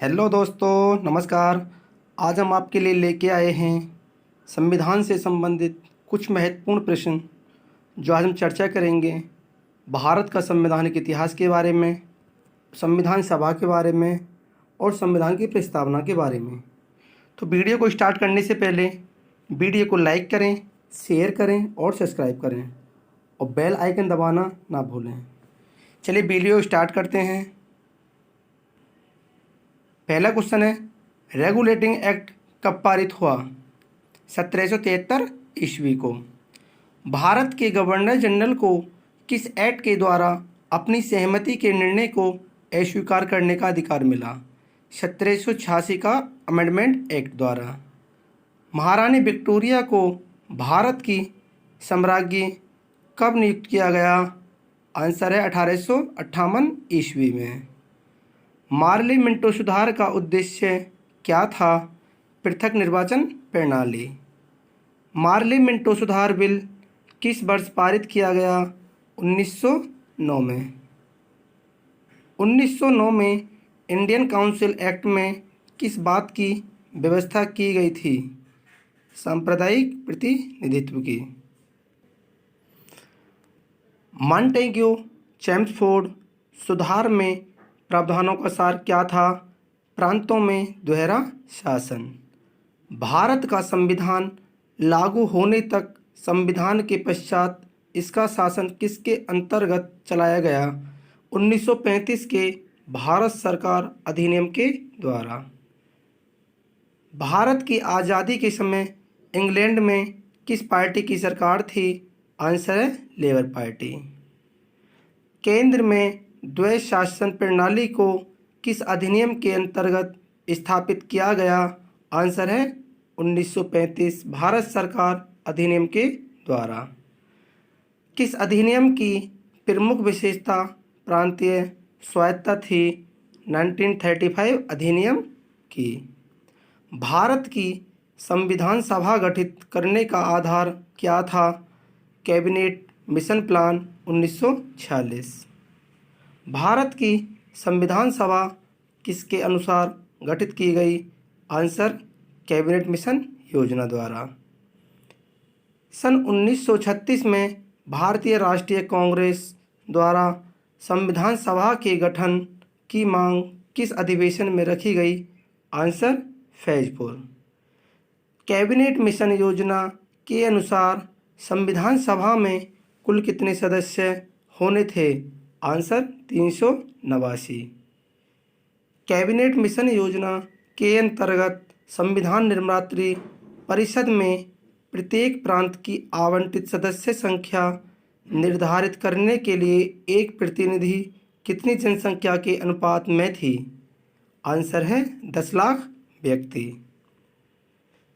Hello दोस्तों, नमस्कार। आज हम आपके लिए लेके आए हैं संविधान से संबंधित कुछ महत्वपूर्ण प्रश्न जो आज हम चर्चा करेंगे। भारत का संवैधानिक इतिहास के बारे में, संविधान सभा के बारे में और संविधान की प्रस्तावना के बारे में। तो वीडियो को स्टार्ट करने से पहले वीडियो को लाइक करें, शेयर करें और सब्सक्राइब करें और बेल आइकन दबाना ना भूलें। चलिए वीडियो स्टार्ट करते हैं। पहला क्वेश्चन है, रेगुलेटिंग एक्ट कब पारित हुआ? 1773 ईस्वी को। भारत के गवर्नर जनरल को किस एक्ट के द्वारा अपनी सहमति के निर्णय को अस्वीकार करने का अधिकार मिला? 1786 का अमेंडमेंट एक्ट द्वारा। महारानी विक्टोरिया को भारत की सम्राज्ञी कब नियुक्त किया गया? आंसर है 1858 ईस्वी में। मार्ली मिंटो सुधार का उद्देश्य क्या था? पृथक निर्वाचन प्रणाली। मार्ली मिंटो सुधार बिल किस वर्ष पारित किया गया? 1909 में। 1909 में इंडियन काउंसिल एक्ट में किस बात की व्यवस्था की गई थी? सांप्रदायिक प्रतिनिधित्व की। मॉन्टेग्यू चेम्सफोर्ड सुधार में प्रावधानों का सार क्या था? प्रांतों में दोहरा शासन। भारत का संविधान लागू होने तक संविधान के पश्चात इसका शासन किसके अंतर्गत चलाया गया? 1935 के भारत सरकार अधिनियम के द्वारा। भारत की आज़ादी के समय इंग्लैंड में किस पार्टी की सरकार थी? आंसर है लेबर पार्टी। केंद्र में द्वैध शासन प्रणाली को किस अधिनियम के अंतर्गत स्थापित किया गया? आंसर है 1935 भारत सरकार अधिनियम के द्वारा। किस अधिनियम की प्रमुख विशेषता प्रांतीय स्वायत्तता थी? 1935 अधिनियम की। भारत की संविधान सभा गठित करने का आधार क्या था? Cabinet mission plan 1946। भारत की संविधान सभा किसके अनुसार गठित की गई? आंसर कैबिनेट मिशन योजना द्वारा। सन 1936 में भारतीय राष्ट्रीय कांग्रेस द्वारा संविधान सभा के गठन की मांग किस अधिवेशन में रखी गई? आंसर फैजपुर। कैबिनेट मिशन योजना के अनुसार संविधान सभा में कुल कितने सदस्य होने थे? आंसर 389। कैबिनेट मिशन योजना के अंतर्गत संविधान निर्मात्री परिषद में प्रत्येक प्रांत की आवंटित सदस्य संख्या निर्धारित करने के लिए एक प्रतिनिधि कितनी जनसंख्या के अनुपात में थी? आंसर है 10 लाख व्यक्ति।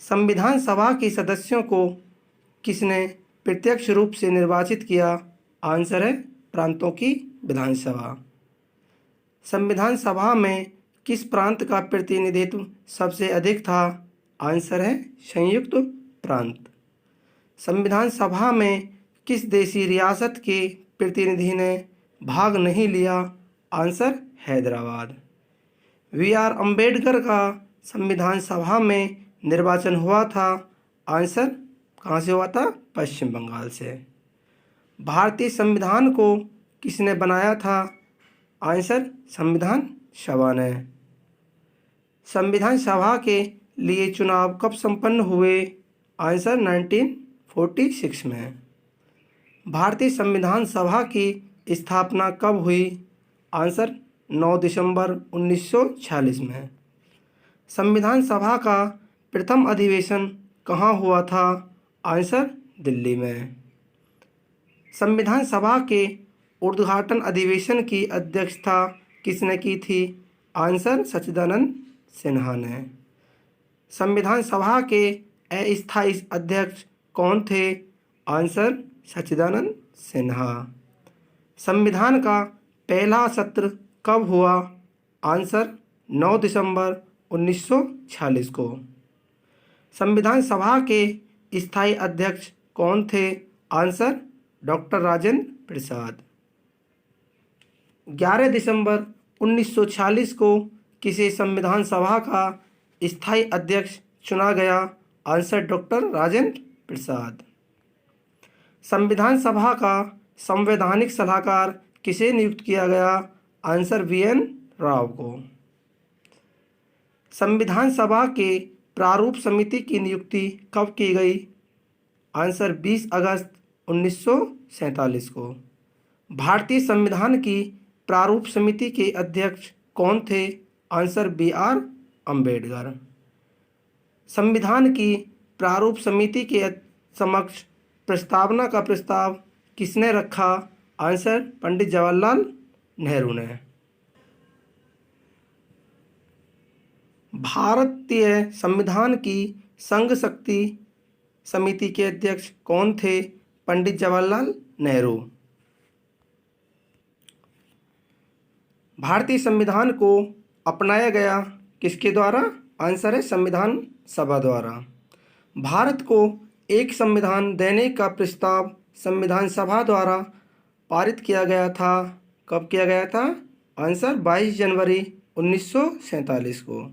संविधान सभा के सदस्यों को किसने प्रत्यक्ष रूप से निर्वाचित किया? आंसर है प्रांतों की विधानसभा। संविधान सभा में किस प्रांत का प्रतिनिधित्व सबसे अधिक था? आंसर है संयुक्त प्रांत। संविधान सभा में किस देशी रियासत के प्रतिनिधि ने भाग नहीं लिया? आंसर हैदराबाद। आर अम्बेडकर का संविधान सभा में निर्वाचन हुआ था? आंसर कहाँ से हुआ था? पश्चिम बंगाल से। भारतीय संविधान को किसने बनाया था? आंसर संविधान सभा ने। संविधान सभा के लिए चुनाव कब संपन्न हुए? आंसर 1946 में। भारतीय संविधान सभा की स्थापना कब हुई? आंसर 9 दिसंबर 1946 में। संविधान सभा का प्रथम अधिवेशन कहाँ हुआ था? आंसर दिल्ली में। संविधान सभा के उद्घाटन अधिवेशन की अध्यक्षता किसने की थी? आंसर सच्चिदानंद सिन्हा ने। संविधान सभा के अस्थायी अध्यक्ष कौन थे? आंसर सच्चिदानंद सिन्हा। संविधान का पहला सत्र कब हुआ? आंसर 9 दिसंबर 1946 को। संविधान सभा के स्थायी अध्यक्ष कौन थे? Answer doctor Rajendra Prasad. 11 दिसंबर 1946 को किसे संविधान सभा का स्थायी अध्यक्ष चुना गया? Answer doctor Rajendra Prasad. संविधान सभा का संवैधानिक सलाहकार किसे नियुक्त किया गया? आंसर VN राव को। संविधान सभा के प्रारूप समिति की नियुक्ति कब की गई? आंसर 20 अगस्त 1947 को। भारतीय संविधान की प्रारूप समिति के अध्यक्ष कौन थे? Answer BR Ambedkar. संविधान की प्रारूप समिति के समक्ष प्रस्तावना का प्रस्ताव किसने रखा? आंसर पंडित जवाहरलाल नेहरू ने। भारतीय संविधान की संघ शक्ति समिति के अध्यक्ष कौन थे? पंडित जवाहरलाल नेहरू। भारतीय संविधान को अपनाया गया किसके द्वारा? आंसर है संविधान सभा द्वारा। भारत को एक संविधान देने का प्रस्ताव संविधान सभा द्वारा पारित किया गया था। कब किया गया था? आंसर 22 जनवरी 1947 को।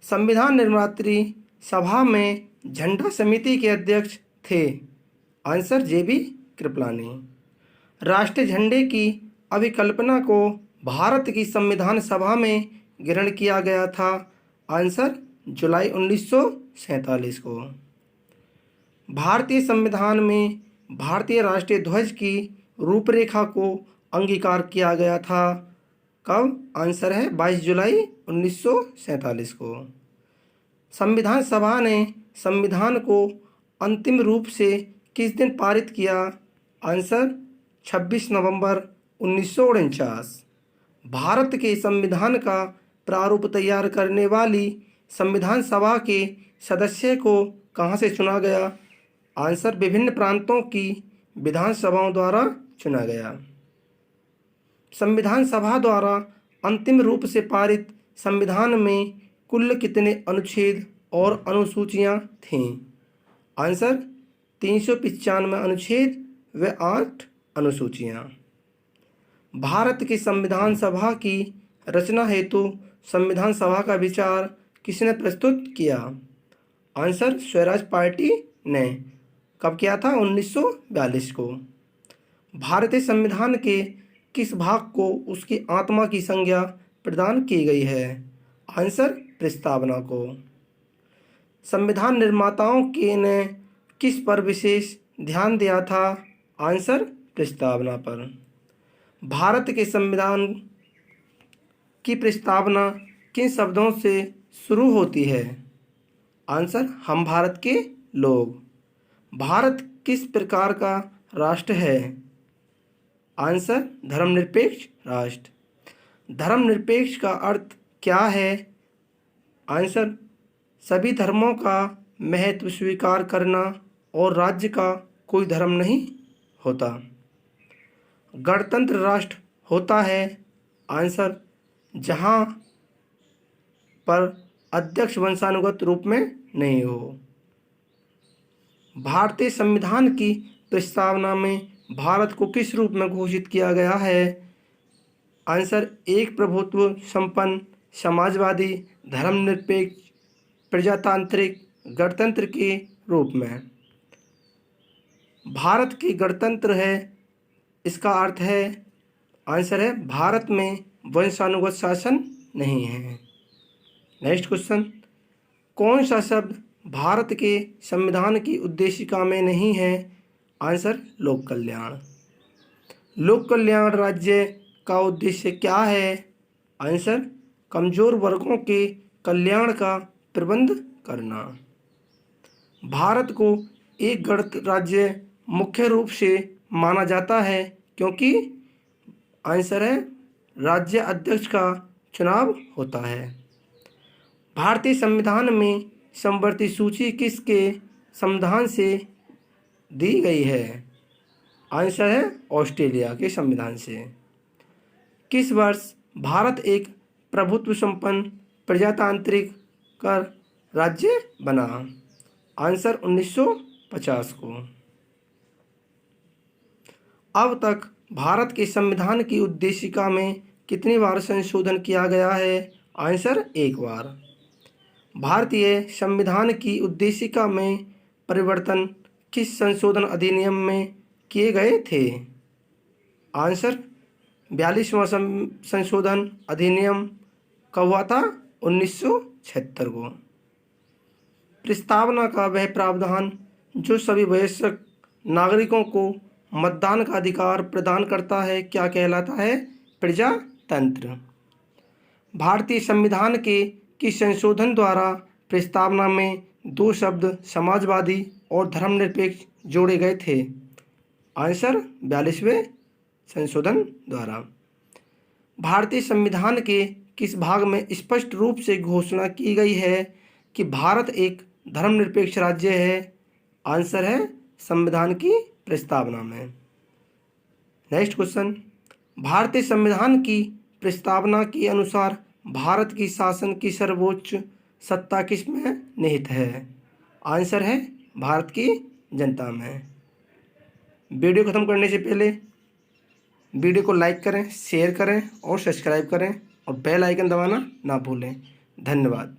संविधान निर्मात्री सभा में झंडा समिति के अध्यक्ष थे। Answer JB Kripalani. राष्ट्रीय झंडे की अभिकल्पना को भारत की संविधान सभा में ग्रहण किया गया था। आंसर जुलाई 1947 को। भारतीय संविधान में भारतीय राष्ट्रीय ध्वज की रूपरेखा को अंगीकार किया गया था। कब? आंसर है 22 जुलाई 1947 को। संविधान सभा ने संविधान को अंतिम रूप से किस दिन पारित किया? आंसर 26 नवंबर 1949। भारत के संविधान का प्रारूप तैयार करने वाली संविधान सभा के सदस्य को कहाँ से चुना गया? आंसर विभिन्न प्रांतों की विधानसभाओं द्वारा चुना गया। संविधान सभा द्वारा अंतिम रूप से पारित संविधान में कुल कितने अनुच्छेद और अनुसूचियां थीं? आंसर 395 अनुच्छेद व 8 अनुसूचियां। भारत की संविधान सभा की रचना हेतु संविधान सभा का विचार किसने प्रस्तुत किया? आंसर स्वराज पार्टी ने। कब किया था? 1942 को। भारतीय संविधान के किस भाग को उसकी आत्मा की संज्ञा प्रदान की गई है? आंसर प्रस्तावना को। संविधान निर्माताओं के ने किस पर विशेष ध्यान दिया था? आंसर प्रस्तावना पर। भारत के संविधान की प्रस्तावना किन शब्दों से शुरू होती है? आंसर हम भारत के लोग। भारत किस प्रकार का राष्ट्र है? आंसर धर्मनिरपेक्ष राष्ट्र। धर्मनिरपेक्ष का अर्थ क्या है? आंसर सभी धर्मों का महत्व स्वीकार करना और राज्य का कोई धर्म नहीं होता। गणतंत्र राष्ट्र होता है। आंसर जहाँ पर अध्यक्ष वंशानुगत रूप में नहीं हो। भारतीय संविधान की प्रस्तावना में भारत को किस रूप में घोषित किया गया है? आंसर एक प्रभुत्व संपन्न समाजवादी धर्मनिरपेक्ष प्रजातांत्रिक गणतंत्र के रूप में। भारत की गणतंत्र है, इसका अर्थ है, आंसर है भारत में वंशानुगत शासन नहीं है। नेक्स्ट क्वेश्चन, कौन सा शब्द भारत के संविधान की उद्देशिका में नहीं है? आंसर लोक कल्याण। लोक कल्याण राज्य का उद्देश्य क्या है? आंसर कमजोर वर्गों के कल्याण का प्रबंध करना। भारत को एक गणतंत्र राज्य मुख्य रूप से माना जाता है क्योंकि आंसर है राज्य अध्यक्ष का चुनाव होता है। भारतीय संविधान में समवर्ती सूची किसके संविधान से दी गई है? आंसर है ऑस्ट्रेलिया के संविधान से। किस वर्ष भारत एक प्रभुत्व संपन्न प्रजातांत्रिक कर राज्य बना? आंसर 1950 को। अब तक भारत के संविधान की उद्देशिका में कितनी बार संशोधन किया गया है? आंसर 1 बार। भारतीय संविधान की उद्देशिका में परिवर्तन किस संशोधन अधिनियम में किए गए थे? आंसर 42वां संशोधन अधिनियम कब हुआ था? 1976 को। प्रस्तावना का वह प्रावधान जो सभी वयस्क नागरिकों को मतदान का अधिकार प्रदान करता है क्या कहलाता है? प्रजातंत्र। भारतीय संविधान के किस संशोधन द्वारा प्रस्तावना में 2 शब्द समाजवादी और धर्मनिरपेक्ष जोड़े गए थे? आंसर 42वें संशोधन द्वारा। भारतीय संविधान के किस भाग में स्पष्ट रूप से घोषणा की गई है कि भारत एक धर्मनिरपेक्ष राज्य है? आंसर है संविधान की प्रस्तावना में। नेक्स्ट क्वेश्चन, भारतीय संविधान की प्रस्तावना के अनुसार भारत की शासन की सर्वोच्च सत्ता किस में निहित है? आंसर है भारत की जनता में। वीडियो खत्म करने से पहले वीडियो को लाइक करें, शेयर करें और सब्सक्राइब करें और बेल आइकन दबाना ना भूलें। धन्यवाद।